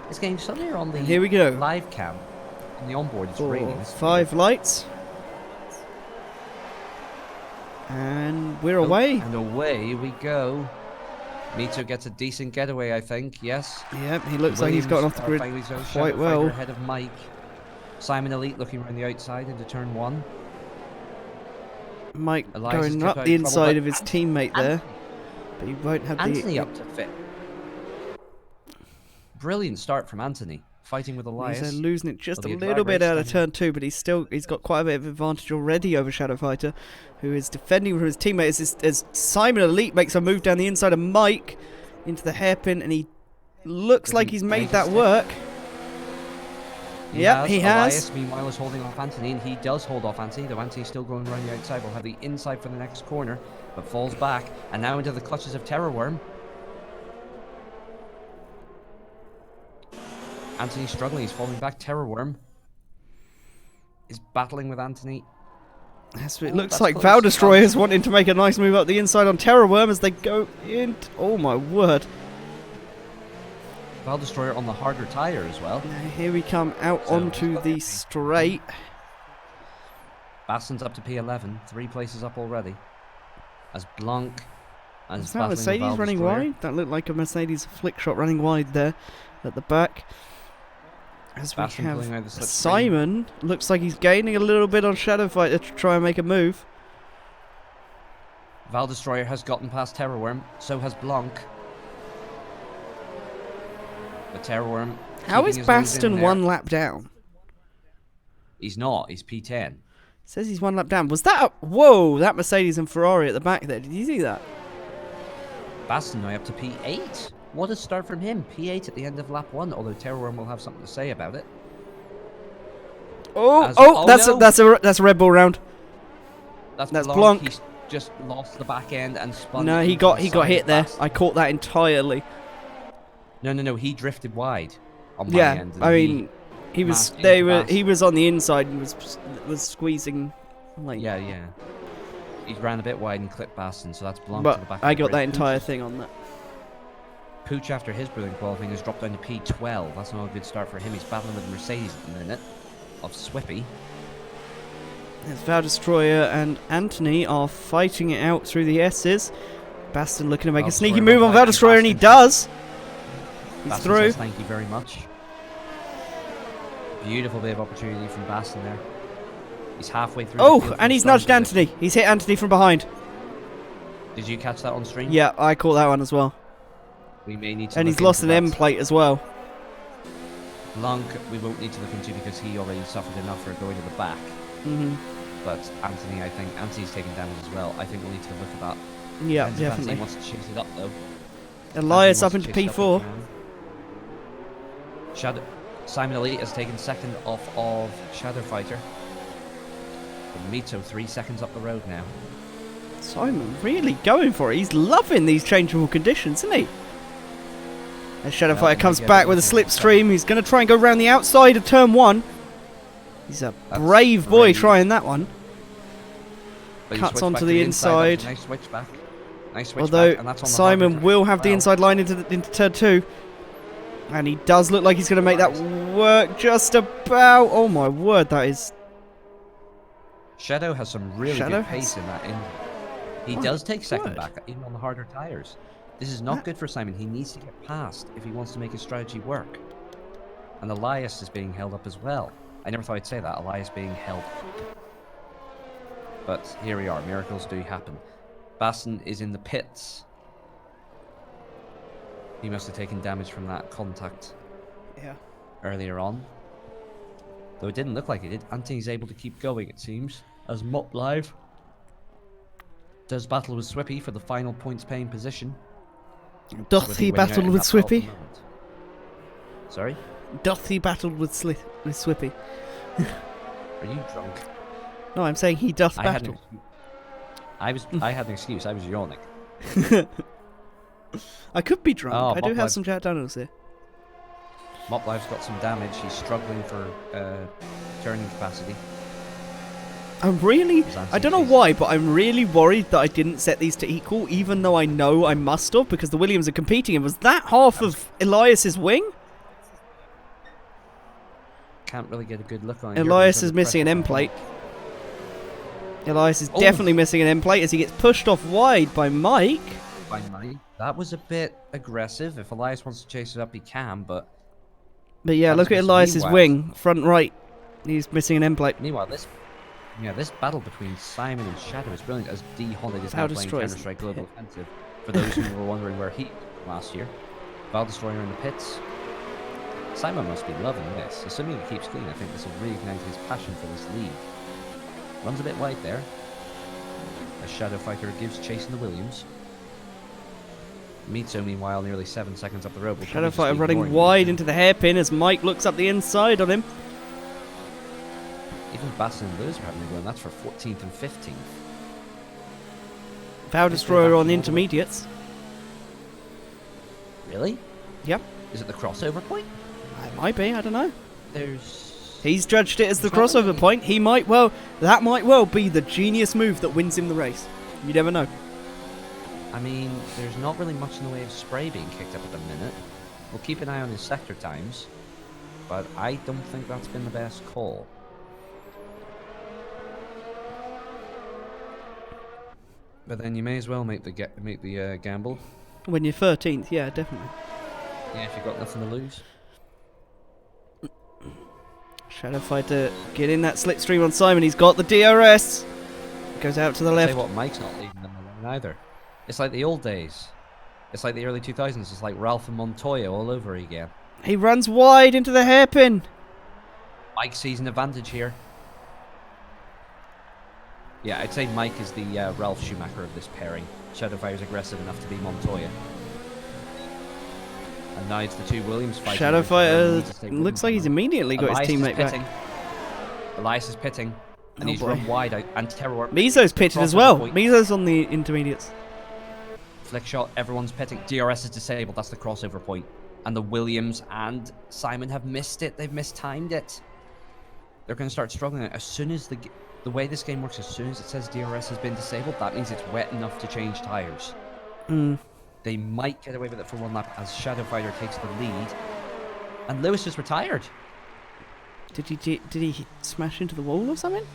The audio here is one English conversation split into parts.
It's getting sunnier on the here we go. live cam. On the onboard, it's 4, raining. 5 lights. And we're away. And away we go. Mito gets a decent getaway, I think. Yes. Yep, he looks like he's gotten off the grid quite well. Ahead of Mike. Simon Elite looking around the outside into turn 1. Mike Elias going up the inside of his teammate there. But he won't have Anthony up to fit. Brilliant start from Anthony. Fighting with Elias. He's losing it just a little bit out of turn 2, but he's got quite a bit of advantage already over Shadow Fighter, who is defending from his teammates as Simon Elite makes a move down the inside of Mike into the hairpin, and he looks like he's made that work. Yep, he has. Elias, meanwhile, is holding off Anthony, and he does hold off Anthony, though Anthony's still going around the outside. Will have the inside for the next corner, but falls back, and now into the clutches of Terror Worm. Anthony's struggling, he's falling back. Terror Worm is battling with Anthony. It looks like Val Destroyer is wanting to make a nice move up the inside on Terror Worm as they go in. Oh my word. Val Destroyer on the harder tyre as well. Now here we come out onto the straight. Baston's up to P11, 3 places up already. As Blanc and is that Mercedes running wide? That looked like a Mercedes flick shot running wide there at the back. As we have Simon, looks like he's gaining a little bit on Shadow Fighter to try and make a move. Val Destroyer has gotten past Terror Worm, so has Blanc. But Terror Worm. How is Baston 1 lap down? He's not, he's P10. Says he's 1 lap down. Was that whoa, that Mercedes and Ferrari at the back there. Did you see that? Baston now up to P8. What a start from him. P8 at the end of lap 1, although Terror Worm will have something to say about it. That's a Red Bull round. That's Blanc. He's just lost the back end and spun. No, he got hit there. I caught that entirely. No, he drifted wide on my end. I mean, he was on the inside and was squeezing like Yeah. He ran a bit wide and clipped Baston, so that's Blanc but to the back. I got that entire thing on that. Pooch, after his brilliant qualifying, has dropped down to P12. That's not a good start for him. He's battling with Mercedes at the minute of Swippy. As Val Destroyer and Anthony are fighting it out through the S's. Baston looking to make a sneaky move on Val Destroyer, and he does. He's through. Thank you very much. Beautiful bit of opportunity from Baston there. He's halfway through. Oh, and he's nudged Anthony. He's hit Anthony from behind. Did you catch that on stream? Yeah, I caught that one as well. We may need to. And he's lost an M plate as well. Blanc, we won't need to look into because he already suffered enough for going to the back. But Anthony, I think Anthony's taking damage as well. I think we'll need to look at that. Yeah, Depends definitely. If Anthony wants to chase it up though. Elias up into P4. Simon Elite has taken second off of Shadow Fighter. And Mito 3 seconds up the road now. Simon really going for it. He's loving these changeable conditions, isn't he? As Shadow Fighter comes back with a slipstream, he's going to try and go around the outside of turn 1. He's a brave boy trying that one. Cuts onto the inside. Nice switch back. Although Simon will have the inside line into turn 2. And he does look like he's going to make that work just about. Oh my word, that is... Shadow has some really good pace in that. He does take second back, even on the harder tyres. This is not good for Simon. He needs to get past if he wants to make his strategy work. And Elias is being held up as well. I never thought I'd say that, Elias being held up. But here we are, miracles do happen. Baston is in the pits. He must have taken damage from that contact earlier on. Though it didn't look like it did. Anthony's able to keep going, it seems, as Mop Live does battle with Swippy for the final points paying position. Doth he battle with Swippy? Sorry? Doth he battle with Swippy? Are you drunk? No, I'm saying he doth battle. I had an excuse. I was yawning. I could be drunk. I do have some Jack Daniels here. Mop Live's got some damage. He's struggling for turning capacity. I don't know why, but I'm really worried that I didn't set these to equal, even though I know I must have, because the Williams are competing. And was that half of Elias's wing? can't really get a good look on. Elias is missing an end plate. Elias is definitely missing an end plate as he gets pushed off wide by Mike. That was a bit aggressive. If Elias wants to chase it up, he can, but yeah, look at Elias's wing, front right. He's missing an end plate. Meanwhile, this battle between Simon and Shadow is brilliant as D Holland is now playing Counter-Strike Global Offensive. For those who were wondering where he was last year, Val Destroyer in the pits. Simon must be loving this. Assuming he keeps clean, I think this will reignite his passion for this league. Runs a bit wide there. As Shadow Fighter gives chase in the Williams. Mitsu, meanwhile, nearly 7 seconds up the road. Shadow Fighter running wide into the hairpin as Mike looks up the inside on him. Even Basson and Lewis are having a go, and that's for 14th and 15th. Val Destroyer on the intermediates. Really? Yep. Is it the crossover point? It might be, I don't know. He's judged it as the crossover point. That might well be the genius move that wins him the race. You never know. I mean, there's not really much in the way of spray being kicked up at the minute. We'll keep an eye on his sector times, but I don't think that's been the best call. But then you may as well make the gamble. When you're 13th, yeah, definitely. Yeah, if you've got nothing to lose. Shadow Fighter get in that slipstream on Simon. He's got the DRS. Goes out to the left. Tell you what, Mike's not leading them alone either. It's like the old days. It's like the early 2000s. It's like Ralph and Montoya all over again. He runs wide into the hairpin. Mike sees an advantage here. Yeah, I'd say Mike is the Ralph Schumacher of this pairing. Shadowfire's aggressive enough to be Montoya. And now it's the two Williams fighting. Shadowfighter looks like he's immediately got his teammate back. Elias is pitting. And he's run wide out. And Terror. Mizo's pitted as well. Mizo's on the intermediates. Flick shot, everyone's pitting. DRS is disabled, that's the crossover point. And the Williams and Simon have missed it. They've mistimed it. They're going to start struggling. As soon as the way this game works, as soon as it says DRS has been disabled, that means it's wet enough to change tyres. They might get away with it for one lap as Shadowfighter takes the lead. And Lewis just retired. Did he smash into the wall or something?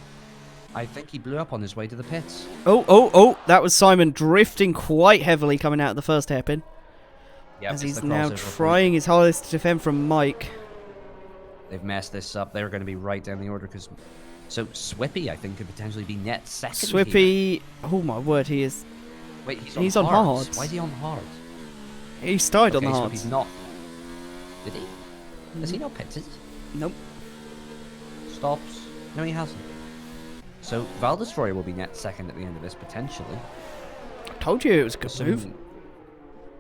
I think he blew up on his way to the pits. Oh, that was Simon drifting quite heavily coming out of the first hairpin. Yep, as he's now trying his hardest to defend from Mike. They've messed this up. They're going to be right down the order because... So Swippy, I think, could potentially be net second. Swippy... Oh my word, he is... Wait, he's on hards. Why is he on hard? He started on the hards. He's not. Did he? Has he not pitted? Nope. Stops. No, he hasn't. So Val Destroyer will be net second at the end of this, potentially. I told you it was a good move.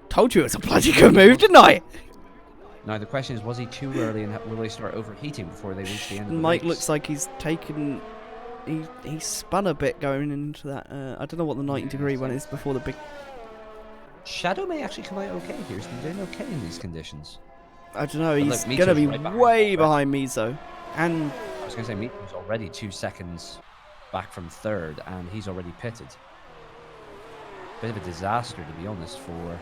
Told you it was a bloody good move, didn't I? Now the question is, was he too early and will they start overheating before they reach the end of the Mike race? looks like he's taken... He spun a bit going into that... I don't know what the 90-degree one is before the big... Shadow may actually come out okay here. He's been doing okay in these conditions. I don't know. He's going to be way behind Mizo. And... I was going to say, Mizo's already 2 seconds back from third, and he's already pitted. Bit of a disaster, to be honest, for...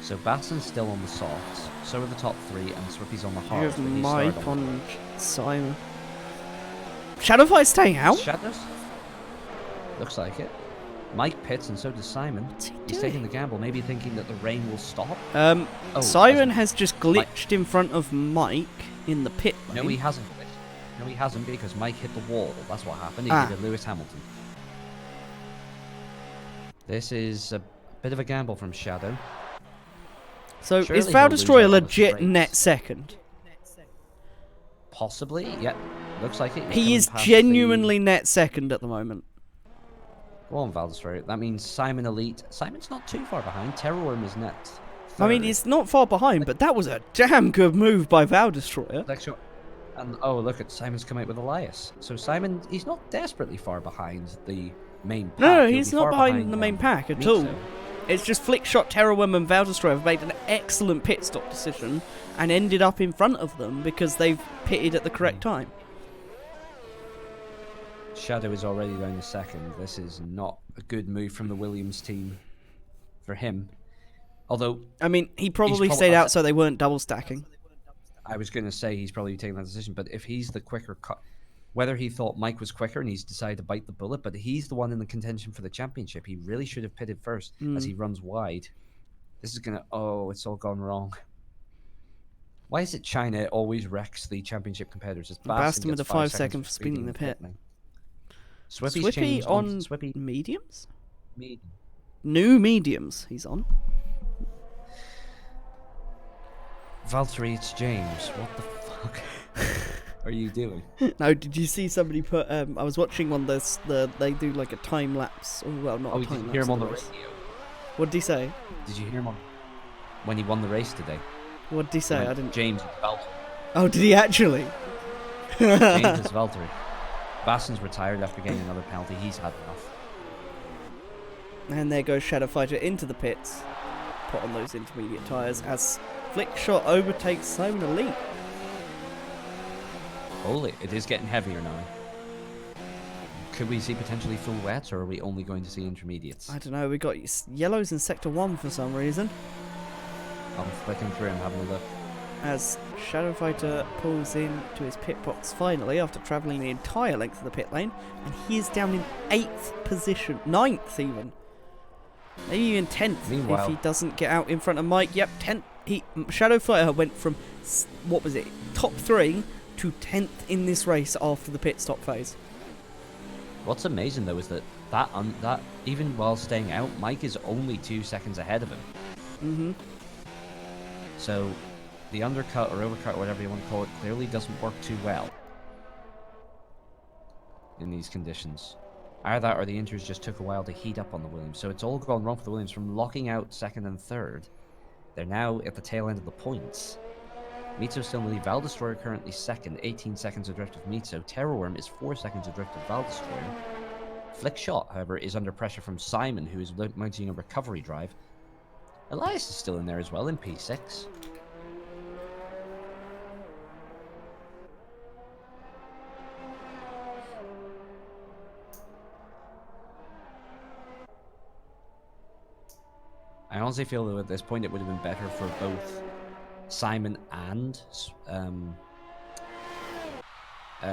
So Basson's still on the softs, so are the top three, and Swippy's on the hards. Here's Mike on Simon. Shadowfight staying out? Shadows? Looks like it. Mike pits, and so does Simon. He's taking the gamble, maybe thinking that the rain will stop. Simon has just glitched in front of Mike in the pit lane. No, he hasn't glitched. No, he hasn't, because Mike hit the wall. That's what happened. He did a Lewis Hamilton. This is a bit of a gamble from Shadow. So is Val Destroyer legit net second? Possibly, yeah. Looks like it. He is genuinely net second at the moment. Go on, Val Destroyer. That means Simon Elite. Simon's not too far behind. Terrorworm is net third. I mean, it's not far behind, but that was a damn good move by Val Destroyer. And oh, look at Simon's come out with Elias. So Simon, he's not desperately far behind the main pack. No, he's not behind the main pack at all. It's just Flickshot, Terrorworm and Val Destroyer have made an excellent pit stop decision and ended up in front of them because they've pitted at the correct time. Shadow is already down to second. This is not a good move from the Williams team for him. Although, I mean, he probably stayed out so they weren't double stacking. I was going to say he's probably taking that decision, but if he's the quicker whether he thought Mike was quicker and he's decided to bite the bullet, but he's the one in the contention for the championship. He really should have pitted first as he runs wide. This is going to... Oh, it's all gone wrong. Why is it China always wrecks the championship competitors? It's Baston with a 5 second for speeding the pit. Swippy on mediums? Medium. New mediums he's on. Valtteri, it's James. What the fuck are you doing? No, did you see somebody put... I was watching one they do like a time lapse. Oh, well, not a time lapse. Did you hear him on the radio? What did he say? Did you hear him when he won the race today? What did he say? I didn't... James Valtteri. Oh, did he actually? James is Valtteri. Baston's retired after getting another penalty. He's had enough. And there goes Shadow Fighter into the pits. Put on those intermediate tyres as Flickshot overtakes Simon Elite. Holy, it is getting heavier now. Could we see potentially full wets, or are we only going to see intermediates? I don't know, we got yellows in Sector 1 for some reason. I'm flicking through and having a look. As Shadow Fighter pulls in to his pit box finally after travelling the entire length of the pit lane, and he is down in 8th position, 9th even. Maybe even 10th if he doesn't get out in front of Mike. Yep, 10th. Shadow Fighter went from, what was it, top 3 to 10th in this race after the pit stop phase. What's amazing though is that even while staying out, Mike is only 2 seconds ahead of him. Mm-hmm. So the undercut or overcut, or whatever you want to call it, clearly doesn't work too well in these conditions. Either that or the Inters just took a while to heat up on the Williams. So it's all gone wrong for the Williams from locking out 2nd and 3rd. They're now at the tail end of the points. Mitsu's still in the lead. Valdestroyer currently 2nd, 18 seconds adrift of Mitsu. Terrorworm is 4 seconds adrift of Valdestroyer. Flickshot, however, is under pressure from Simon, who is mounting a recovery drive. Elias is still in there as well in P6. I honestly feel that at this point it would have been better for both Simon and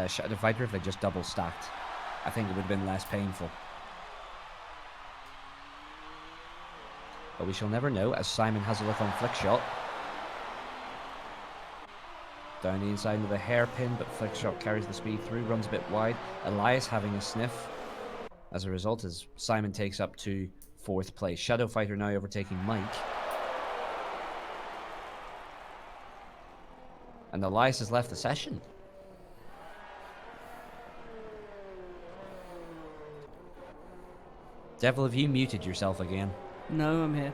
Shadow Fighter if they just double stacked. I think it would have been less painful. But we shall never know, as Simon has a look on Flickshot. Down the inside with a hairpin, but Flickshot carries the speed through, runs a bit wide. Elias having a sniff. As a result, as Simon takes up to 4th place. Shadow Fighter now overtaking Mike. And Elias has left the session. Devil, have you muted yourself again? No, I'm here.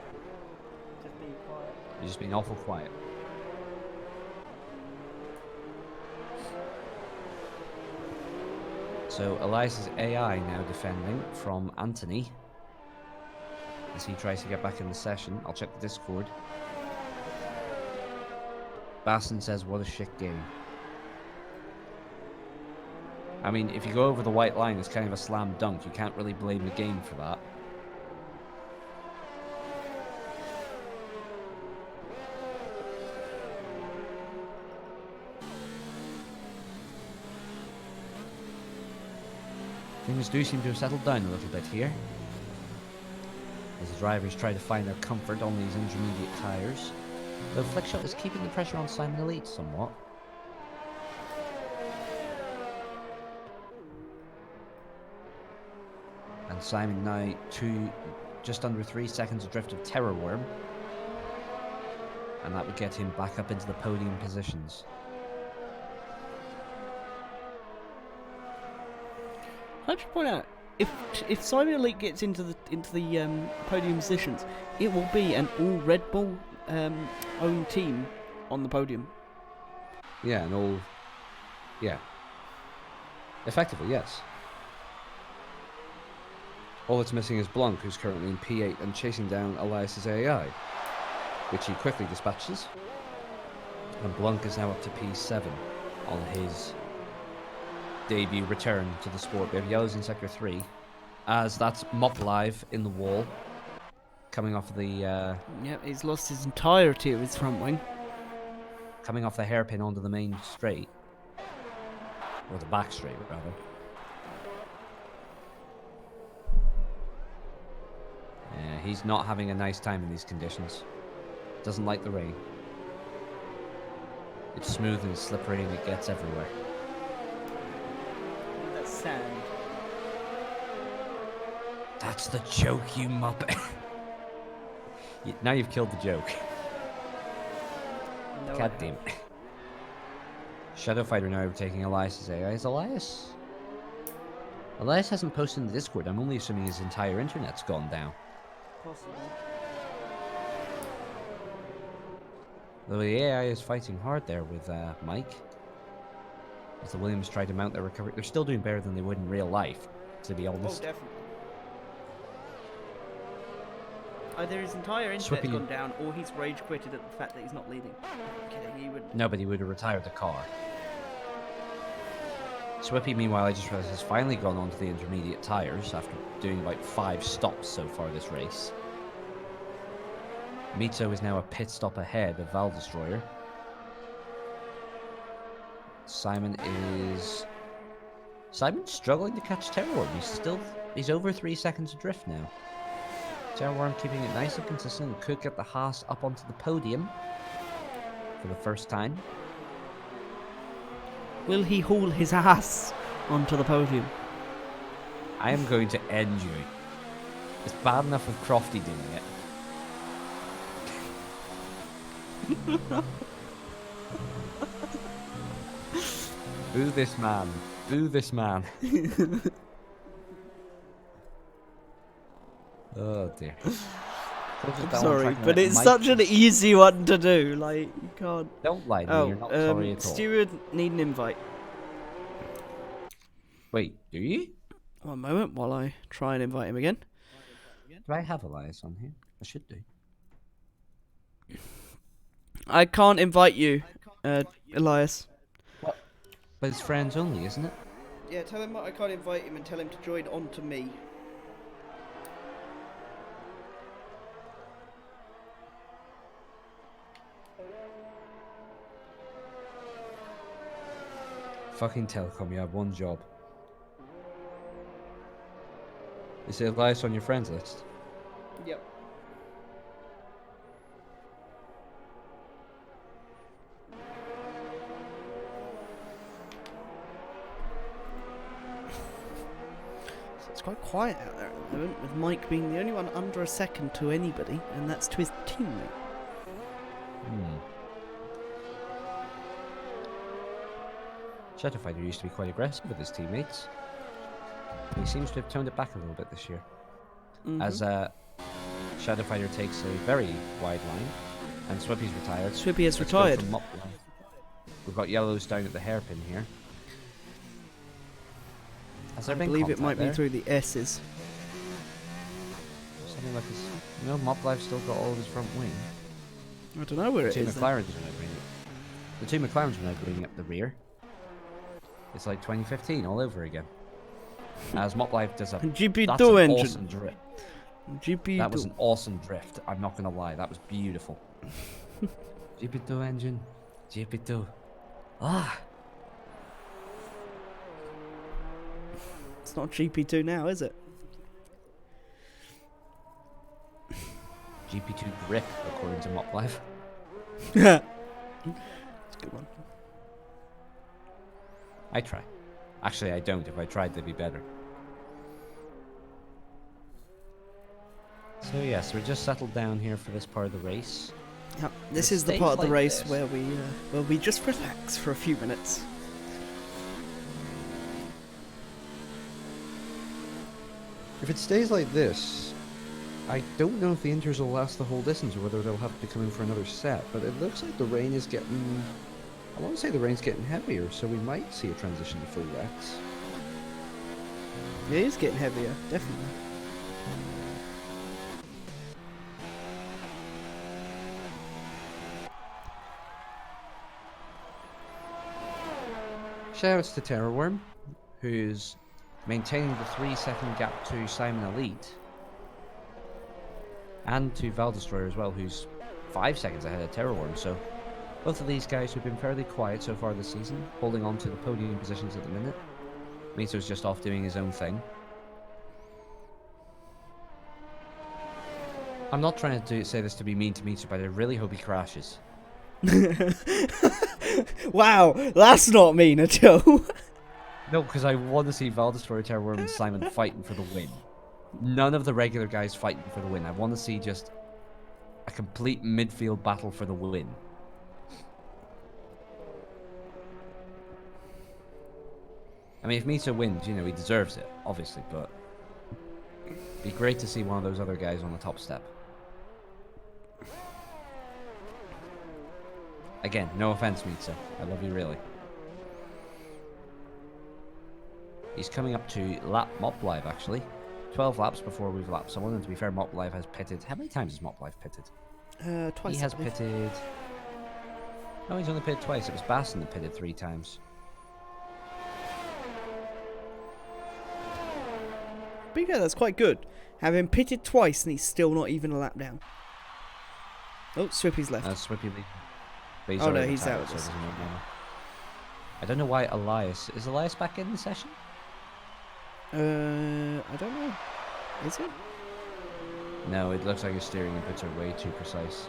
Just being quiet. You're just being awful quiet. So Elias's AI now defending from Anthony as he tries to get back in the session. I'll check the Discord. Baston says, what a shit game. I mean, if you go over the white line, it's kind of a slam dunk. You can't really blame the game for that. Things do seem to have settled down a little bit here, as the drivers try to find their comfort on these intermediate tyres. Though Flickshot is keeping the pressure on Simon Elite somewhat. And Simon now just under 3 seconds adrift of Terrorworm. And that would get him back up into the podium positions. I should point out, if Simon Elite gets into the podium positions, it will be an all Red Bull owned team on the podium. Yeah, and all, yeah, effectively, yes. All that's missing is Blanc, who's currently in P8 and chasing down Elias's AI, which he quickly dispatches. And Blanc is now up to P7 on his debut return to the sport. We have yellows in Sector 3, as that's Mop Live in the wall, coming off the Yep, he's lost his entirety of his front wing. coming off the hairpin onto the main straight, or the back straight rather. Yeah, he's not having a nice time in these conditions. Doesn't like the rain. It's smooth and slippery and it gets everywhere. That's sand. That's the joke, you muppet. Now you've killed the joke. No, God damn it. Shadow Fighter now overtaking Elias's AI. Is Elias? Elias hasn't posted in the Discord. I'm only assuming his entire internet's gone down. Possibly. Though the AI is fighting hard there with Mike. As the Williams try to mount their recovery. They're still doing better than they would in real life, to be honest. Oh, definitely. Either his entire internet's gone down, or he's rage quitted at the fact that he's not leading. I'm kidding, he wouldn't. No, but he would have retired the car. Swippy, meanwhile, I just realized, has finally gone onto the intermediate tyres after doing about 5 stops so far this race. Mito is now a pit stop ahead of Val Destroyer. Simon's struggling to catch Terrorworm. He's over 3 seconds adrift now. Terrorworm keeping it nice and consistent and could get the Haas up onto the podium for the first time. Will he haul his ass onto the podium? I am going to end you. It's bad enough with Crofty doing it. Boo this man. Boo this man. Oh dear. I'm sorry, but it's such an easy one to do. Like, you can't. Don't lie to me, you're not sorry at all. Steward, need an invite. Wait, do you? One moment while I try and invite him again. Do I have Elias on here? I should do. I can't invite you, Elias. What? But it's friends only, isn't it? Yeah, tell him I can't invite him and tell him to join on to me. Fucking Telecom, you have one job. Is it Elias on your friends list? Yep. It's quite quiet out there at the moment, with Mike being the only one under a second to anybody, and that's to his teammate. Shadow Fighter used to be quite aggressive with his teammates. He seems to have toned it back a little bit this year. As Shadow Fighter takes a very wide line, and Swippy's retired. Swippy has retired. We've got yellows down at the hairpin here. Has there been believe it might there? be through the S's. Something like this. You know, Moblive's still got all of his front wing. I don't know where it is. The two McLarens are now bringing up the rear. It's like 2015 all over again. As Moblive does a GP2 engine. Awesome drift. GP2. That was an awesome drift. I'm not gonna lie, that was beautiful. GP2 engine. GP2. Ah. It's not GP2 now, is it? GP2 grip, according to Moblive. Yeah. It's a good one. I try. Actually, I don't. If I tried, they'd be better. So yes, we're just settled down here for this part of the race. Yep. This is the part of the race where we just relax for a few minutes. If it stays like this, I don't know if the inters will last the whole distance or whether they'll have to come in for another set, but it looks like the rain is getting... I want to say the rain's getting heavier, so we might see a transition to full wets. It is getting heavier, definitely. Shoutouts to Terrorworm, who's maintaining the 3-second gap to Simon Elite. And to Val Destroyer as well, who's 5 seconds ahead of Terror Worm. So both of these guys who've been fairly quiet so far this season, holding on to the podium positions at the minute. Mito's just off doing his own thing. I'm not trying to say this to be mean to Mito, but I really hope he crashes. Wow, that's not mean at all. No, because I want to see Val Destroyer, Terror Worm, and Simon fighting for the win. None of the regular guys fighting for the win. I want to see just a complete midfield battle for the win. I mean, if Mito wins, you know, he deserves it, obviously, but it'd be great to see one of those other guys on the top step. Again, no offense, Mito. I love you, really. He's coming up to lap Mop Live, actually. 12 laps before we've lapped someone, and to be fair, Mop Live has pitted. How many times has Mop Live pitted? Twice. He has pitted. No, he's only pitted twice. It was Basson that pitted 3 times. But yeah, that's quite good. Having pitted twice and he's still not even a lap down. Oh, Swippy's left. Swippy leaving. But Oh no, he's out of this. I don't know why Elias... Is Elias back in the session? I don't know. Is it? No, it looks like his steering inputs are way too precise.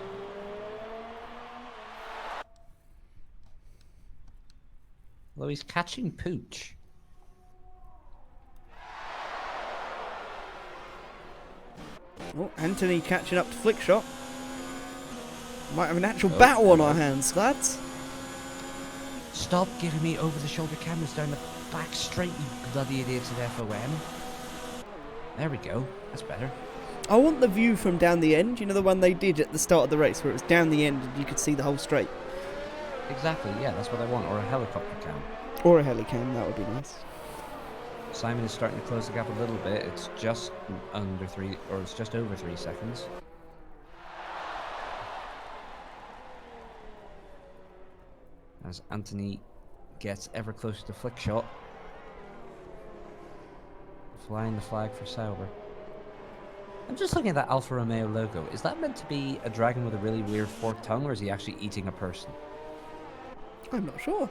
Although he's catching Pooch. Oh, Anthony catching up to Flickshot. Might have an actual battle on our hands, lads. Stop giving me over-the-shoulder cameras down the back straight, you bloody idiots at FOM. There we go. That's better. I want the view from down the end. You know the one they did at the start of the race, where it was down the end and you could see the whole straight. Exactly. Yeah, that's what I want. Or a helicopter cam. Or a helicam. That would be nice. Simon is starting to close the gap a little bit. It's just under 3, or it's just over 3 seconds. As Anthony gets ever closer to Flickshot. Flying the flag for Sauber. I'm just looking at that Alfa Romeo logo. Is that meant to be a dragon with a really weird forked tongue, or is he actually eating a person? I'm not sure.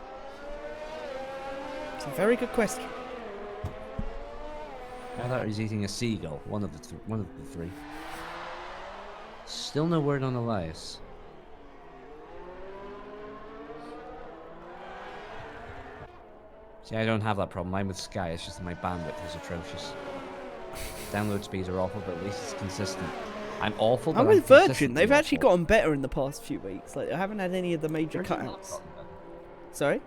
It's a very good question. I thought he was eating a seagull. One of the 3. Still no word on Elias. See, I don't have that problem. I'm with Sky. It's just that my bandwidth is atrocious. Download speeds are awful, but at least it's consistent. I'm awful, but I'm with Virgin. They've actually gotten better in the past few weeks. Like, I haven't had any of the major cutouts. Sorry?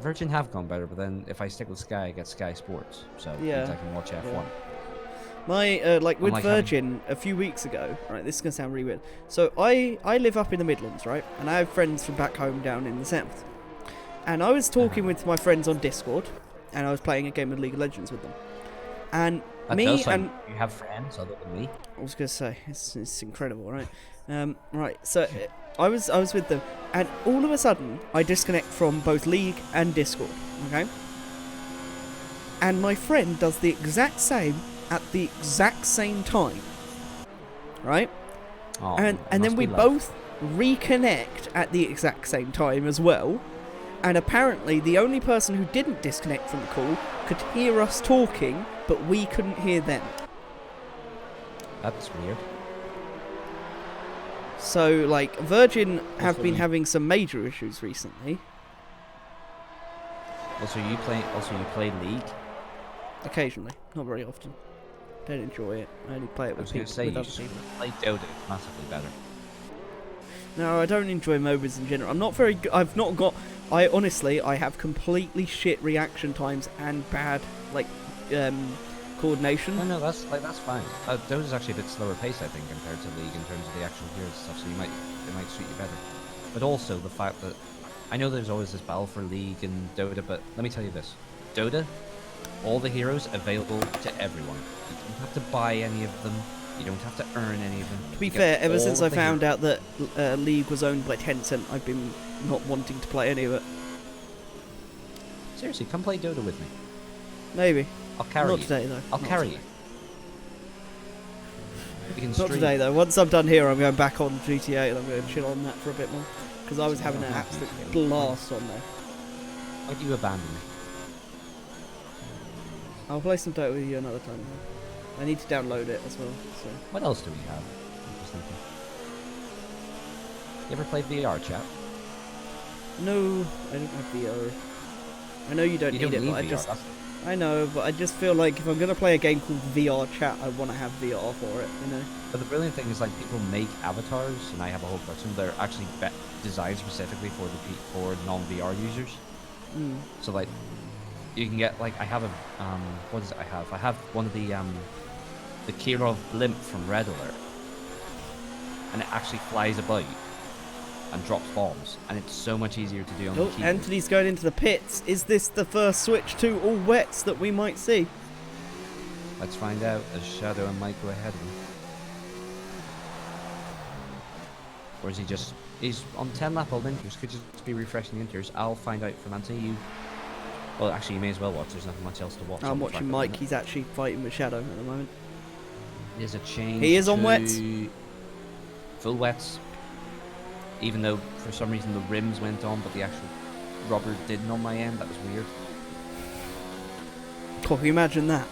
Virgin have gone better, but then if I stick with Sky, I get Sky Sports. So yeah. I can watch F1. Yeah. My, with Virgin a few weeks ago, right, this is going to sound really weird. So I live up in the Midlands, right? And I have friends from back home down in the south. And I was talking with my friends on Discord, and I was playing a game of League of Legends with them. And you have friends other than me. I was gonna say it's incredible, right? Right. So I was with them, and all of a sudden I disconnect from both League and Discord. Okay. And my friend does the exact same at the exact same time. Right. Oh, and then we both reconnect at the exact same time as well. And apparently the only person who didn't disconnect from the call could hear us talking, but we couldn't hear them. That's weird. So, like, Virgin have been having some major issues recently. Also, you play League? Occasionally, not very often. Don't enjoy it. I only play it with people. Play Dota massively better. No, I don't enjoy MOBAs in general. I'm not very good. I honestly have completely shit reaction times and bad, like, coordination. No, that's fine. Dota's actually a bit slower paced, I think, compared to League in terms of the actual heroes and stuff, so it might suit you better. But also the fact that, I know there's always this battle for League and Dota, but let me tell you this. Dota, all the heroes available to everyone. You don't have to buy any of them. You don't have to earn any of them. To be fair, ever since I found out that League was owned by Tencent, I've been not wanting to play any of it. Seriously, come play Dota with me. Maybe. I'll carry you. Not today, though. I'll carry you. We can Not stream. today though. Once I'm done here, I'm going back on GTA and I'm going to chill on that for a bit more. Because I was having an absolute blast on there. Why do you abandon me? I'll play some Dota with you another time. Though. I need to download it as well. So. What else do we have? I'm just thinking. You ever played VR, chat? No, I don't have VR. I know you don't need it, need but VR, I know, but I just feel like if I'm going to play a game called VR Chat, I want to have VR for it, you know? But the brilliant thing is, like, people make avatars, and I have a whole collection. They're actually designed specifically for non-VR users. Mm. So, like, you can get, like, I have a, what is it I have? I have one of the Kirov blimp from Red Alert. And it actually flies about and drops bombs, and it's so much easier to do on the keyboard. Anthony's going into the pits. Is this the first switch to all wets that we might see? Let's find out as Shadow and Mike go ahead of him. Or is he just... He's on 10 lap old inters, could just be refreshing the inters. I'll find out from Anthony. Well, actually, you may as well watch, there's nothing much else to watch. I'm watching Mike, he's actually fighting with Shadow at the moment. There's a change. He is on wets. Full wets. Even though, for some reason, the rims went on, but the actual rubber didn't on my end. That was weird. Can you imagine that?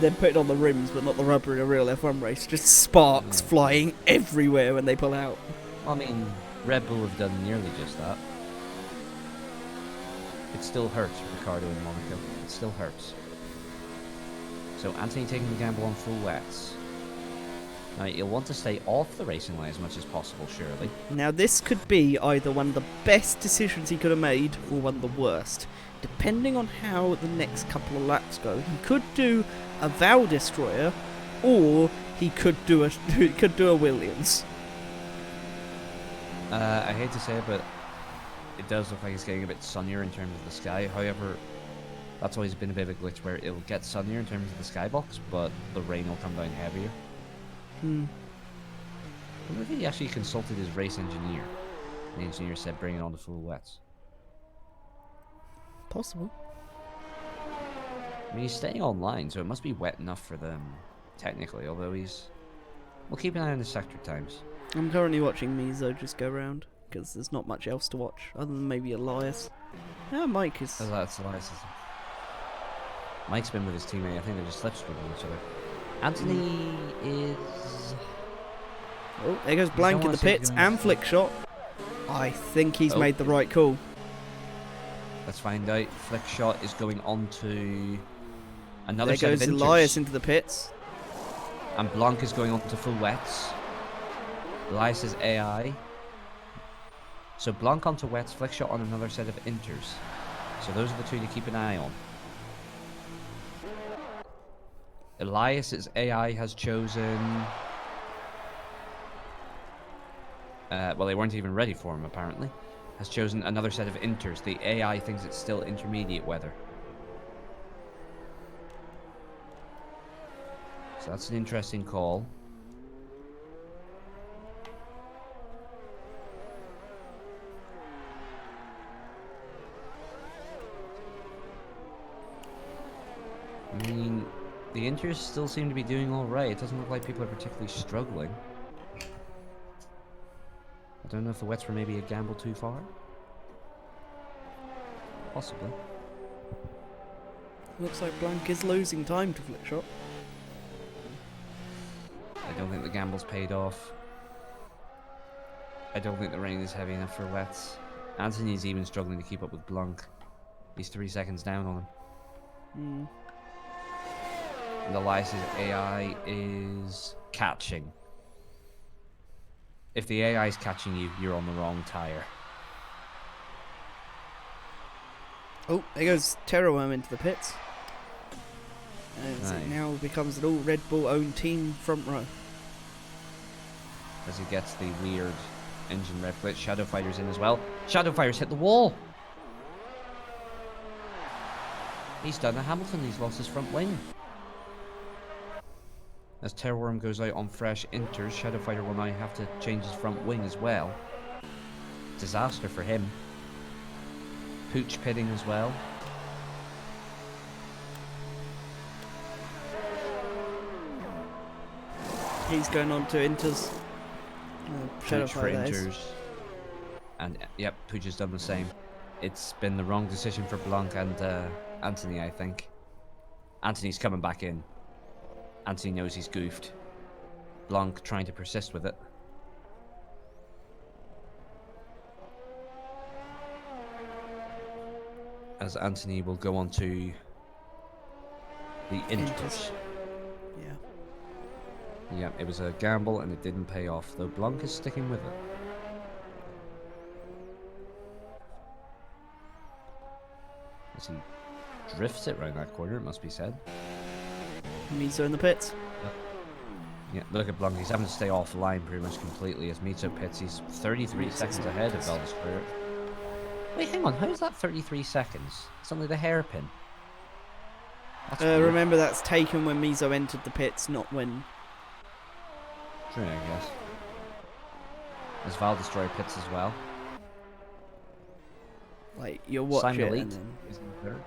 They're putting on the rims, but not the rubber in a real F1 race. Just sparks flying everywhere when they pull out. Well, I mean, Red Bull have done nearly just that. It still hurts for Ricardo in Monaco. It still hurts. So, Anthony taking the gamble on full wets. Now, you'll want to stay off the racing line as much as possible, surely. Now, this could be either one of the best decisions he could have made, or one of the worst. Depending on how the next couple of laps go. He could do a Val Destroyer, or he could do a Williams. I hate to say it, but it does look like it's getting a bit sunnier in terms of the sky. However, that's always been a bit of a glitch where it'll get sunnier in terms of the skybox, but the rain will come down heavier. I wonder if he actually consulted his race engineer. The engineer said bring it on to full wets. Possible. I mean, he's staying online, so it must be wet enough for them, technically, although he's... We'll keep an eye on the sector times. I'm currently watching Mizo just go round, because there's not much else to watch, other than maybe Elias. Yeah, Mike is... Oh, that's Elias. Mike's been with his teammate. I think they're just slipstreaming each other. Anthony is... Oh, there goes Blank in the pits and Flick Shot. I think he's made the right call. Let's find out. Flick Shot is going on to another there set goes of inters. Elias into the pits. And Blanc is going on to full wets. Elias is AI. So Blanc onto wets, Flick Shot on another set of inters. So those are the two to keep an eye on. Elias's AI has chosen... well, they weren't even ready for him, apparently. Has chosen another set of inters. The AI thinks it's still intermediate weather. So that's an interesting call. I mean, the inters still seem to be doing alright. It doesn't look like people are particularly struggling. I don't know if the wets were maybe a gamble too far. Possibly. Looks like Blank is losing time to Flick Shot. I don't think the gamble's paid off. I don't think the rain is heavy enough for wets. Anthony's even struggling to keep up with Blanc. He's 3 seconds down on him. And Elias's AI is catching. If the AI is catching you, you're on the wrong tire. Oh, there goes Terrorworm into the pits. As it now becomes an all Red Bull owned team front row. As he gets the weird engine rev glitch. Shadow Fighter's in as well. Shadow Fighter's hit the wall! He's done a Hamilton, he's lost his front wing. As Terrorworm goes out on fresh inters, Shadow Fighter will now have to change his front wing as well. Disaster for him. Pooch pitting as well. He's going on to Inter's. Pooch for Inters. And yep, Pooch has done the same. It's been the wrong decision for Blanc and Anthony, I think. Anthony's coming back in. Anthony knows he's goofed. Blanc trying to persist with it. As Anthony will go on to the Inters. Yeah. Yeah, it was a gamble and it didn't pay off, though Blanc is sticking with it. As he drifts it round that corner, it must be said. Mizo in the pits. Yep. Yeah, look at Blanc. He's having to stay offline pretty much completely as Mizo pits. He's 33 seconds ahead of Valdestroyer. Wait, hang on. How is that 33 seconds? It's only the hairpin. Remember, that's taken when Mizo entered the pits, not when... True, I guess. As Valdestroyer pits as well. Like, you'll watch Simon it Elite and then... is in third.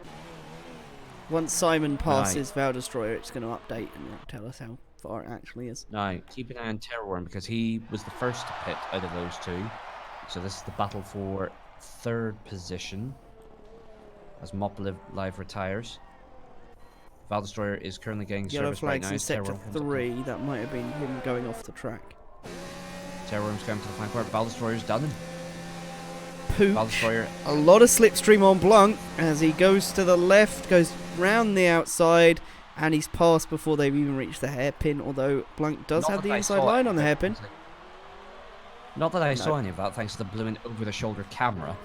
Once Simon passes Valdestroyer, it's going to update and it'll tell us how far it actually is. Now, keep an eye on Terrorworm because he was the first to pit out of those two. So this is the battle for third position as Mop Live retires. Valdestroyer is currently getting Yellow service right flags now. in sector 3, that might have been him going off the track. Terrorworm's going to the flank part. Valdestroyer's done him. Pooch, a lot of slipstream on Blanc as he goes to the left, goes round the outside, and he's passed before they've even reached the hairpin, although Blanc does have the inside line on the hairpin. Not that I saw any of that, thanks to the blue and over-the-shoulder camera.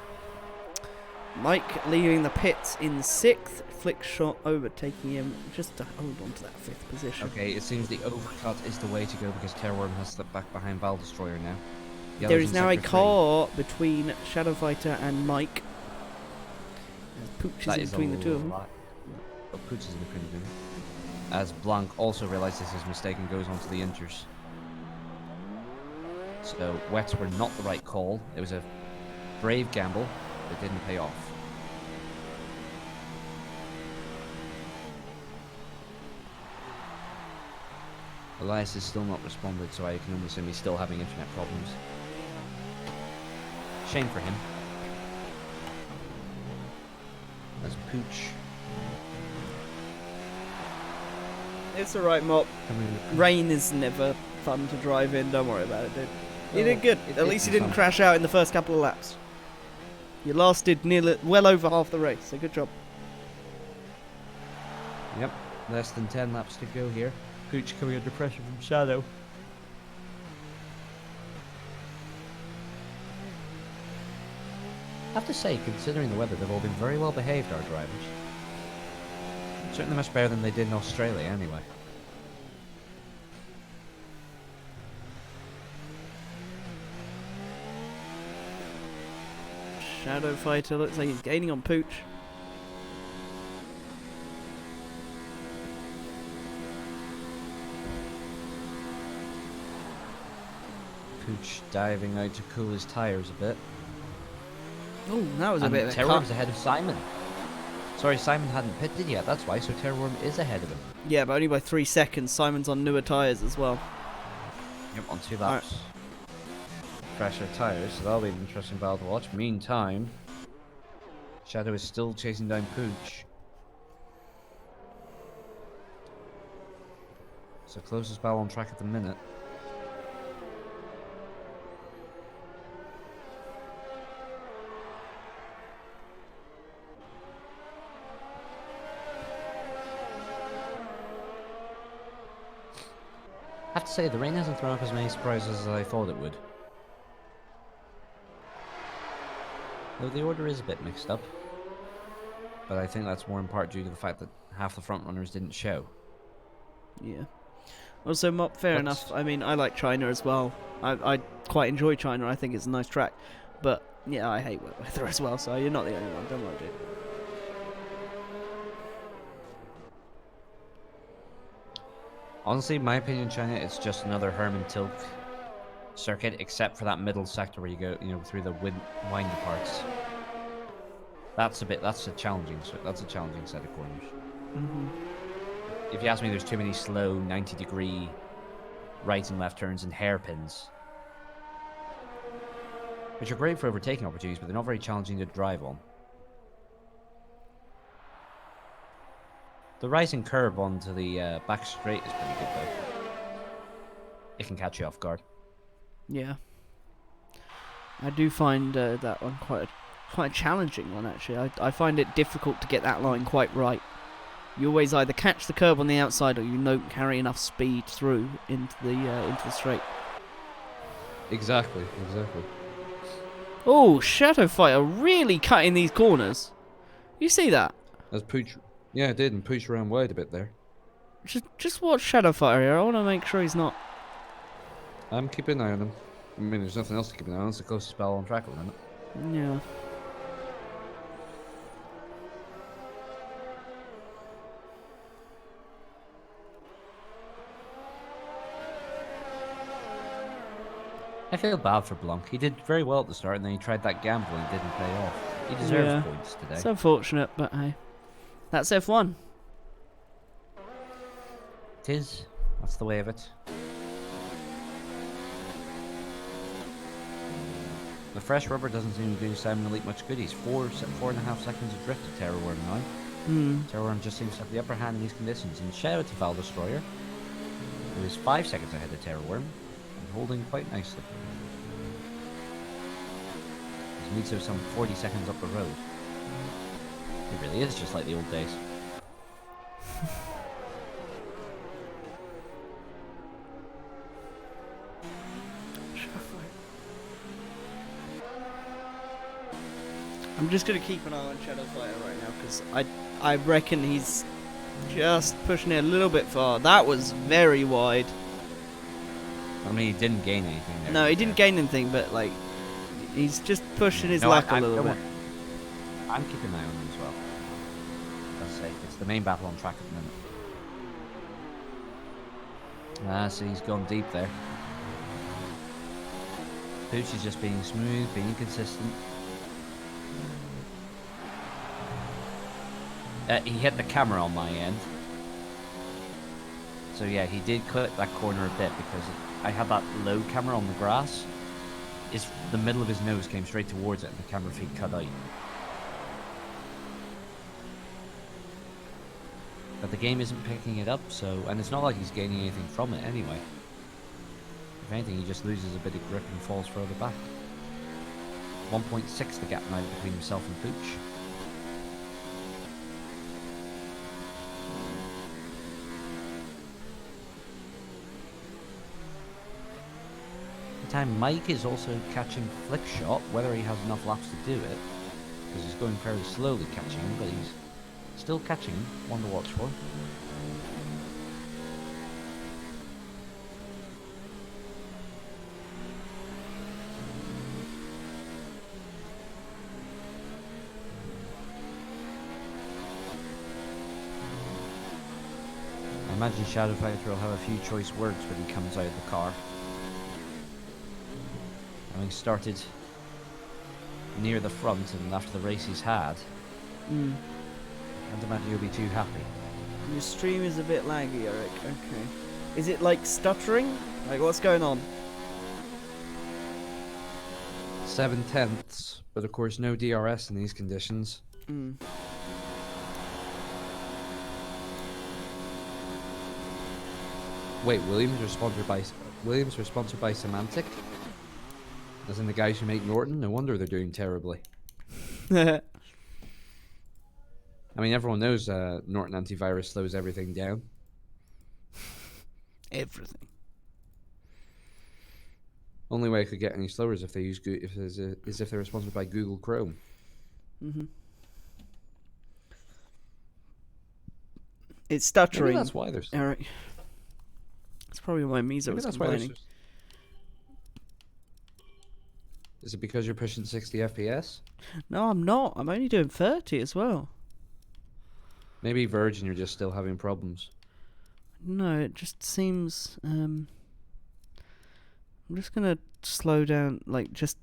Mike leaving the pits in 6th, flick shot overtaking him just to hold on to that 5th position. Okay, it seems the overcut is the way to go because Terrorworm has slipped back behind Valdestroyer now. There is now a car between Shadow Fighter and Mike. Pooch is in between the two of them. Oh, Pooch is in between them. As Blanc also realizes his mistake and goes on to the Inters. So, wets were not the right call. It was a brave gamble, but it didn't pay off. Elias is still not responded, so I can only assume he's still having internet problems. Shame for him. As Pooch. It's alright, Mop. Rain is never fun to drive in, don't worry about it, dude. You did good. At least you didn't crash out in the first couple of laps. You lasted well over half the race, so good job. Yep, less than 10 laps to go here. Pooch coming under pressure from Shadow. I have to say, considering the weather, they've all been very well behaved, our drivers. Certainly much better than they did in Australia, anyway. Shadow Fighter looks like he's gaining on Pooch. Pooch diving out to cool his tyres a bit. Oh, that was a bit of a Terrorworm's ahead of Simon. Sorry, Simon hadn't pitted yet, that's why, so Terrorworm is ahead of him. Yeah, but only by 3 seconds. Simon's on newer tyres as well. Yep, on 2 laps. Fresher tyres, so that'll be an interesting battle to watch. Meantime, Shadow is still chasing down Pooch. So closest battle on track at the minute. I have to say, the rain hasn't thrown up as many surprises as I thought it would. Though the order is a bit mixed up. But I think that's more in part due to the fact that half the front runners didn't show. Yeah. Also, Mop, fair enough. I mean, I like China as well. I quite enjoy China. I think it's a nice track. But, yeah, I hate wet weather as well, so you're not the only one. Don't worry, dude. Honestly, in my opinion, China, it's just another Herman Tilke circuit, except for that middle sector where you go, through the windy parts. That's a challenging set of corners. Mm-hmm. If you ask me, there's too many slow 90-degree right and left turns and hairpins, which are great for overtaking opportunities, but they're not very challenging to drive on. The rising curve onto the back straight is pretty good, though. It can catch you off guard. Yeah. I do find that one quite a challenging one, actually. I find it difficult to get that line quite right. You always either catch the curb on the outside or you don't carry enough speed through into the straight. Exactly. Oh, Shadow Fighter really cutting these corners. You see that? As Pooch, yeah, it did, and Pooch ran wide a bit there. Just watch Shadow Fighter here. I want to make sure he's not. I'm keeping an eye on him. I mean, there's nothing else to keep an eye on. It's the closest battle on track at the minute. Yeah. I feel bad for Blanc. He did very well at the start, and then he tried that gamble and it didn't pay off. He deserves points today. It's unfortunate, but hey, that's F1. It is. That's the way of it. The fresh rubber doesn't seem to do Simon Elite much good. He's 4.5 seconds adrift to Terrorworm now. Terrorworm just seems to have the upper hand in these conditions. And shout out to Val Destroyer, who is 5 seconds ahead of Terrorworm and holding quite nicely. He needs to have some 40 seconds up the road. It really is just like the old days. I'm just going to keep an eye on Shadow Fighter right now because I reckon he's just pushing it a little bit far. That was very wide. I mean, he didn't gain anything there. No, he didn't gain anything, but like, he's just pushing his luck a little bit. I'm keeping an eye on him as well. Let's say it's the main battle on track at the minute. So he's gone deep there. Pooch is just being smooth, being consistent. He hit the camera on my end. So yeah, he did clip that corner a bit because I had that low camera on the grass. The middle of his nose came straight towards it and the camera feed cut out. But the game isn't picking it up, and it's not like he's gaining anything from it anyway. If anything, he just loses a bit of grip and falls further back. 1.6 the gap now between himself and Pooch. Time Mike is also catching Flick Shot, whether he has enough laps to do it, because he's going fairly slowly catching him, but he's still catching him. One to watch for. I imagine Shadow Fighter will have a few choice words when he comes out of the car. Having started near the front and after the race he's had, I can't imagine you'll be too happy. Your stream is a bit laggy, Eric. Okay. Is it like stuttering? Like what's going on? 7/10, but of course no DRS in these conditions. Wait, Williams are sponsored by Semantic? As in the guys who make Norton? No wonder they're doing terribly. I mean, everyone knows Norton antivirus slows everything down. Everything. Only way it could get any slower is if they use if they're sponsored by Google Chrome. It's stuttering. Maybe that's why there's. Eric. That's probably why Mizo was complaining. Is it because you're pushing 60 FPS? No, I'm not. I'm only doing 30 as well. Maybe Virgin, you're just still having problems. No, it just seems... I'm just going to slow down, like, just,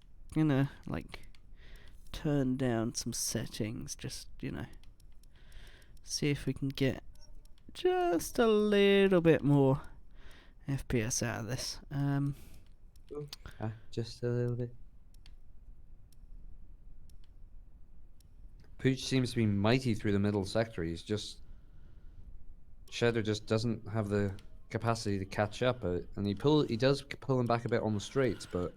turn down some settings. Just, see if we can get just a little bit more FPS out of this. Just a little bit. Pooch seems to be mighty through the middle sector. He's just... Shadow just doesn't have the capacity to catch up, and he does pull him back a bit on the straights, but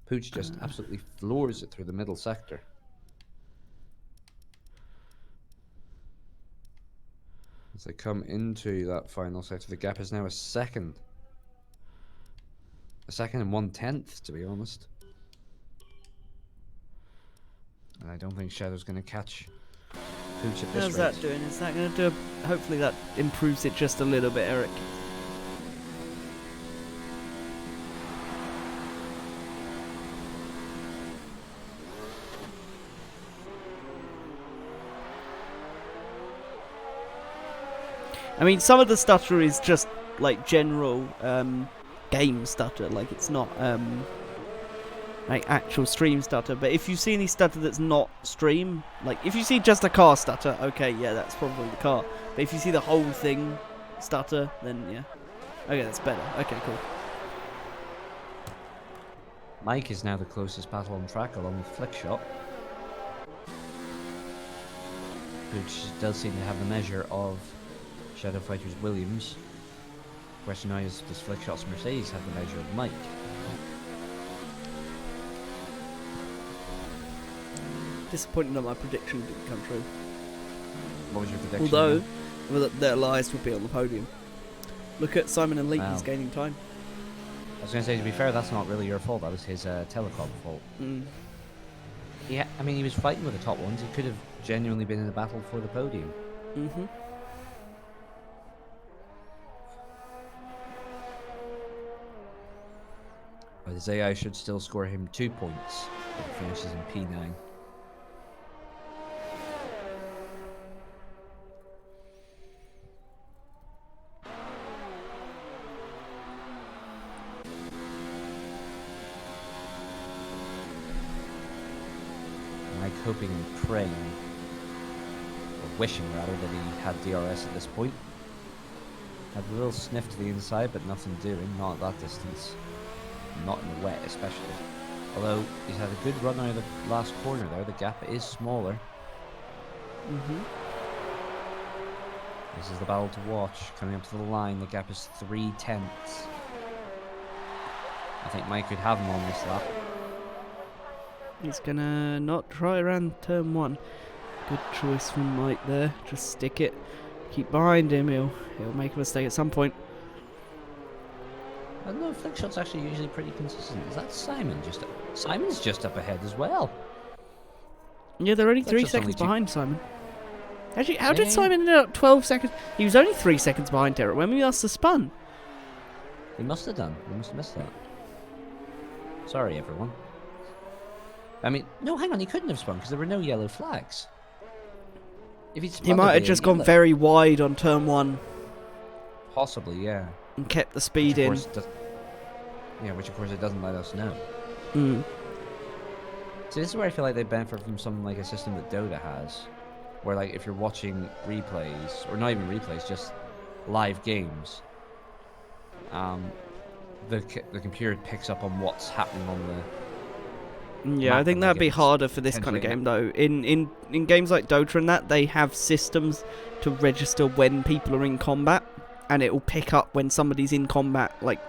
Pooch just absolutely floors it through the middle sector. As they come into that final sector, the gap is now a second. A second and 1/10, to be honest. And I don't think Shadow's going to catch Pooch at this How's rate. that doing? Is that going to do? Hopefully that improves it just a little bit, Eric. I mean, some of the stutter is just like general game stutter, like it's not like actual stream stutter. But if you see any stutter that's not stream, like if you see just a car stutter, okay, yeah, that's probably the car. But if you see the whole thing stutter, then yeah, okay, that's better. Okay, cool. Mike is now the closest battle on track, along with Flickshot, which does seem to have the measure of Shadow Fighters Williams. Question now is, does Flickshot's Mercedes have the measure of Mike? Disappointed that my prediction didn't come true. What was your prediction? Although, well, the Elias would be on the podium. Look at Simon and Lee, Wow. he's gaining time. I was going to say, to be fair, that's not really your fault. That was his telecom fault. Yeah, I mean, he was fighting with the top ones. He could have genuinely been in a battle for the podium. Mm-hmm. But his AI should still score him 2 points if he finishes in P9. Mike hoping and praying, or wishing rather, that he had DRS at this point. Had a little sniff to the inside, but nothing doing, not at that distance. Not in the wet, especially. Although he's had a good run out of the last corner there, the gap is smaller. This is the battle to watch. Coming up to the line, the gap is 3/10. I think Mike could have him on this lap. He's gonna not try around turn 1. Good choice from Mike there. Just stick it. Keep behind him. He'll make a mistake at some point. I don't know, Flickshot's actually usually pretty consistent. Is that Simon just up? Simon's just up ahead as well. Yeah, they're only 3 Flickshot's seconds only two- behind Simon. Actually, how did Yeah. Simon end up 12 seconds? He was only 3 seconds behind Derek when we asked the spun. He must have done. He must have missed that. Sorry, everyone. I mean, no, hang on. He couldn't have spun because there were no yellow flags. If he'd spun, He might there'd have be a just gone yellow. very wide on turn 1 Possibly, yeah. and kept the speed Which in. of course does- yeah, which of course it doesn't let us know. So this is where I feel like they benefit from something like a system that Dota has, where like if you're watching replays, or not even replays, just live games, the computer picks up on what's happening on the Yeah, I map, think and that'd be it's harder for this kind of game potentially- though. In games like Dota and that, they have systems to register when people are in combat, and it will pick up when somebody's in combat, like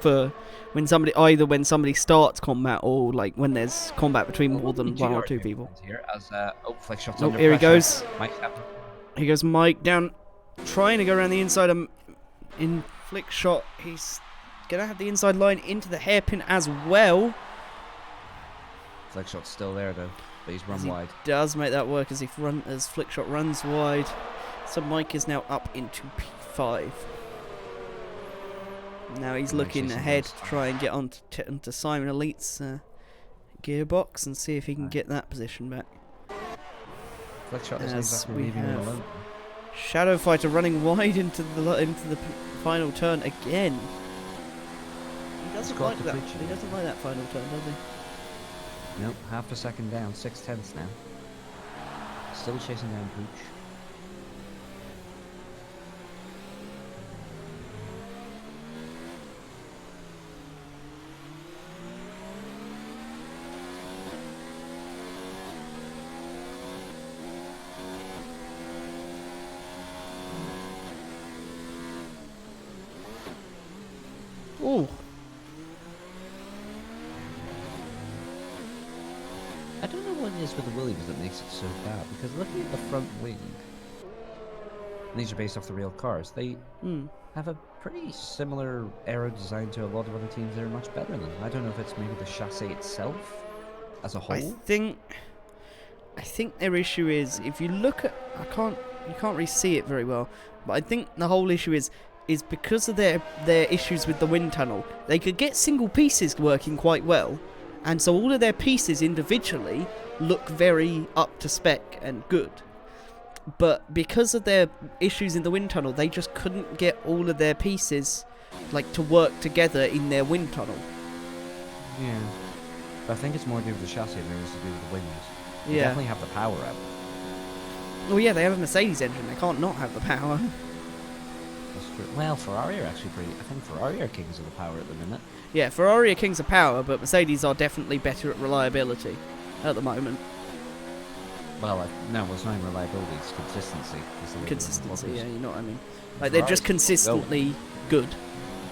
for when somebody starts combat or like when there's combat between more than one or two people. Here as Flickshot's Oh, under here he pressure. goes. Mike's happy. Here goes Mike down, trying to go around the inside. In Flickshot, he's gonna have the inside line into the hairpin as well. Flickshot's still there though, but he's run As he wide. does make that work as Flickshot runs wide. So Mike is now up into P5. Now he's Mike looking chasing ahead down to try and get onto Simon Elite's gearbox and see if he can get that position back. Flickshot isn't As exactly we leaving him have alone. Shadow Fighter running wide into the final turn again. He doesn't got like to that. preach He it. doesn't like that final turn, does he? Nope, half a second down, 6/10 now. Still chasing down Pooch. I don't know what it is with the Williams that makes it so bad, because looking at the front wing, and these are based off the real cars, they have a pretty similar aero design to a lot of other teams that are much better than them. I don't know if it's maybe the chassis itself as a whole. I think their issue is, if you look at, you can't really see it very well, but I think the whole issue is because of their issues with the wind tunnel. They could get single pieces working quite well, and so all of their pieces individually look very up to spec and good. But because of their issues in the wind tunnel, they just couldn't get all of their pieces like to work together in their wind tunnel. Yeah, but I think it's more to do with the chassis than it is to do with the wings. They Yeah. definitely have the power up. Well, yeah, they have a Mercedes engine. They can't not have the power. That's true. Well, Ferrari are actually pretty. I think Ferrari are kings of the power at the minute. Yeah, Ferrari are kings of power, but Mercedes are definitely better at reliability at the moment. Well, no, it's not even reliability, it's consistency. Consistency, yeah, you know what I mean. Like, Ferrari's they're just consistently good.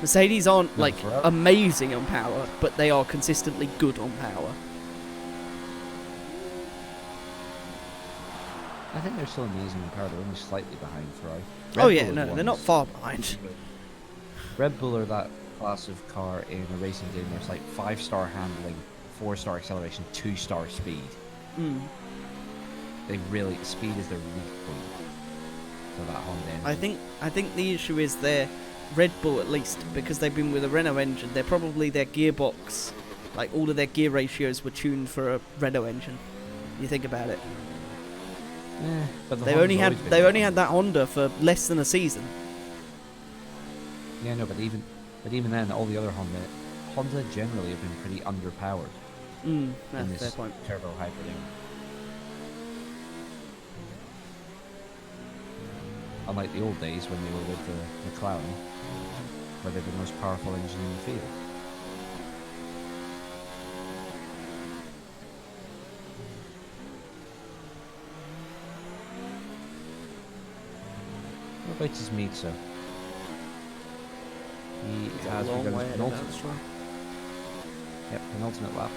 Mercedes aren't, No, like, Ferrari- amazing on power, but they are consistently good on power. I think they're still amazing in power. They're only slightly behind Ferrari. Oh, Red yeah, Bull are no, the they're not ones- far behind. Red Bull are that class of car in a racing game where it's like 5-star handling, 4-star acceleration, 2-star speed. Mm. They really speed is their weak point for that Honda engine. I think the issue is their Red Bull, at least, because they've been with a Renault engine, they're probably their gearbox, like all of their gear ratios were tuned for a Renault engine. You think about it. Yeah, but the They Honda's only always been had different. that Honda for less than a season. Yeah, no, but even then, all the other Honda generally have been pretty underpowered Mm, in that's this fair point. turbo hybrid era. Unlike the old days when they were with the McLaren, where they're the most powerful engine in the field. What about his meat, so? He has begun his penultimate. Yep, penultimate lap.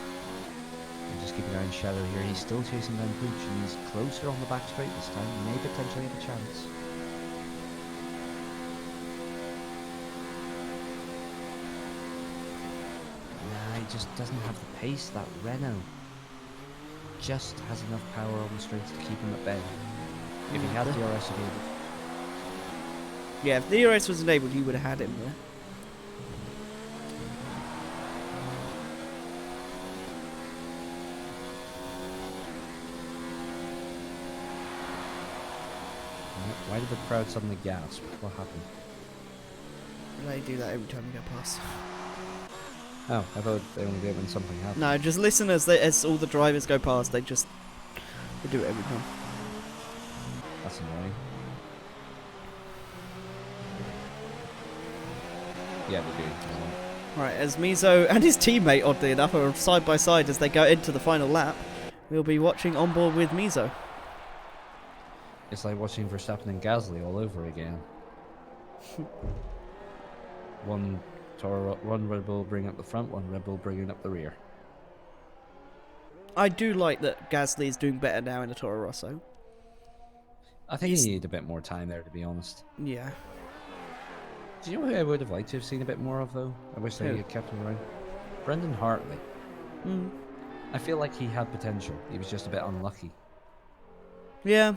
And just keeping an eye on Shadow here. He's still chasing down Pooch, and he's closer on the back straight this time. May potentially have a chance. Nah, he just doesn't have the pace. That Renault just has enough power on the straights to keep him at bay. If he had DRS enabled. Yeah, if the DRS was enabled, you would have had him, yeah. Why did the crowd suddenly gasp? What happened? They do that every time you go past. Oh, I thought they only did when something happened. No, just listen as all the drivers go past. They do it every time. That's annoying. Yeah, they do. Right, as Mizo and his teammate, oddly enough, are side by side as they go into the final lap, we'll be watching on board with Mizo. It's like watching Verstappen and Gasly all over again. One Red Bull bringing up the front, one Red Bull bringing up the rear. I do like that Gasly is doing better now in the Toro Rosso. I think he needed a bit more time there, to be honest. Yeah. Do you know who I would have liked to have seen a bit more of, though? I wish they Who? had kept him around. Brendan Hartley. Mm. I feel like he had potential. He was just a bit unlucky. Yeah.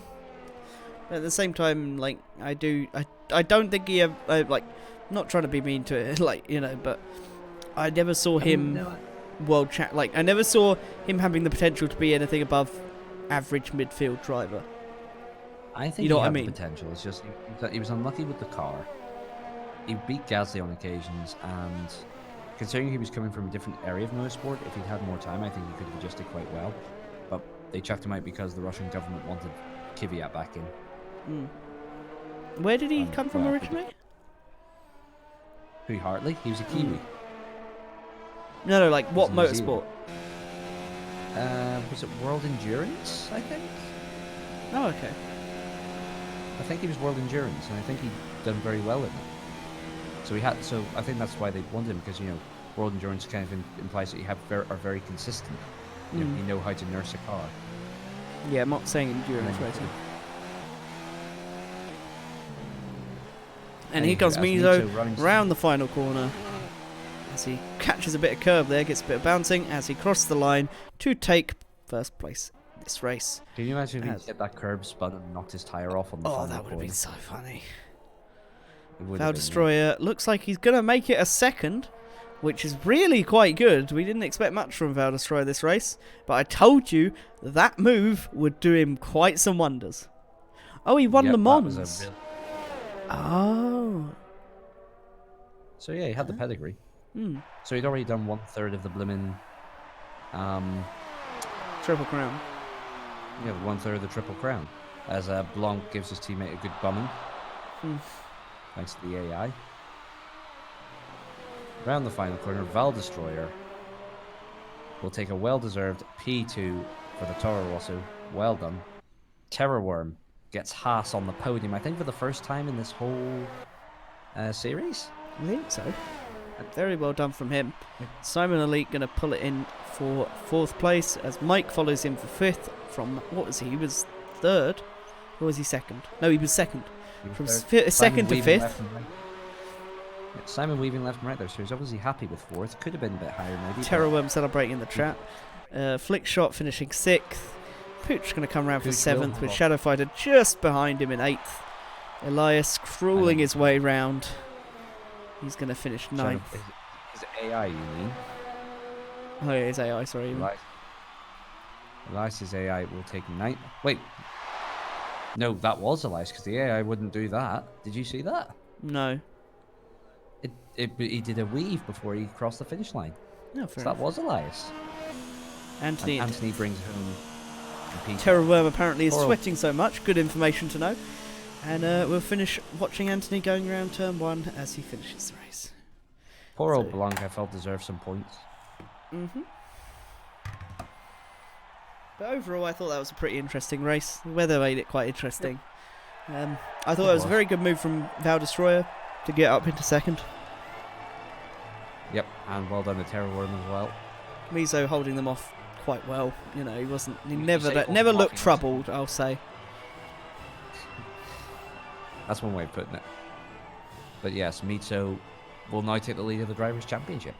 But at the same time, like, I don't think he like, not trying to be mean to it, like, you know, but I never saw him I never saw him having the potential to be anything above average midfield driver. I think You know he what I had mean? the potential. It's just he was unlucky with the car. He beat Gasly on occasions, and considering he was coming from a different area of motorsport, if he'd had more time, I think he could have adjusted quite well. But they chucked him out because the Russian government wanted Kvyat back in. Mm. Where did he come from well, originally? Who, Hartley? He was a Kiwi. No, like, what New Zealand. motorsport? Was it World Endurance, I think? Oh, okay. I think he was World Endurance, and I think he'd done very well in it. So I think that's why they wanted him, because, you know, World Endurance kind of implies that you are very consistent. You know how to nurse a car. Yeah, I'm not saying endurance racing. And here comes Mizo round the final corner. As he catches a bit of curb there, gets a bit of bouncing as he crosses the line to take first place in this race. Can you imagine if he hit that curb spun and knocked his tyre off on the final that would have been corner? so funny. Vod Destroyer looks like he's going to make it a second, which is really quite good. We didn't expect much from Vod Destroyer this race, but I told you that move would do him quite some wonders. Oh, he won Le Mans. Oh. So yeah, he had the pedigree. So he'd already done 1/3 of the blimmin' Triple Crown. Yeah, 1/3 of the Triple Crown. As Blanc gives his teammate a good bumming. Thanks to the AI. Round the final corner, Vod Destroyer will take a well-deserved P2 for the Toro Rosso. Well done. Terror Worm gets Haas on the podium, I think for the first time in this whole series. I think so. Very well done from him. Simon Elite going to pull it in for 4th place as Mike follows him for 5th from, what was he? He was 3rd? Or was he 2nd? No, he was 2nd. From 2nd to 5th. Simon weaving left and right there, so he's obviously happy with 4th. Could have been a bit higher maybe. Terror Worm celebrating in the chat. Flick Shot finishing 6th. Pooch going to come around for 7th with Shadow Fighter just behind him in 8th. Elias crawling his way round. He's going to finish 9th. Is it AI, you mean? Oh, yeah, his AI, sorry. Elias's AI will take 9th. Wait. No, that was Elias, because the AI wouldn't do that. Did you see that? No. He did a weave before he crossed the finish line. No, fair so that was Elias. Anthony brings home Terror Worm apparently is sweating so much. Good information to know. And we'll finish watching Anthony going around turn 1 as he finishes the race. Poor old Blanc, I felt, deserved some points. But overall, I thought that was a pretty interesting race. The weather made it quite interesting. I thought it was a very good move from Vod Destroyer to get up into 2nd. Yep, and well done to Terror Worm as well. Mizo holding them off quite well. You know, he never looked troubled, I'll say. That's one way of putting it. But yes, Mizo will now take the lead of the Drivers' Championship.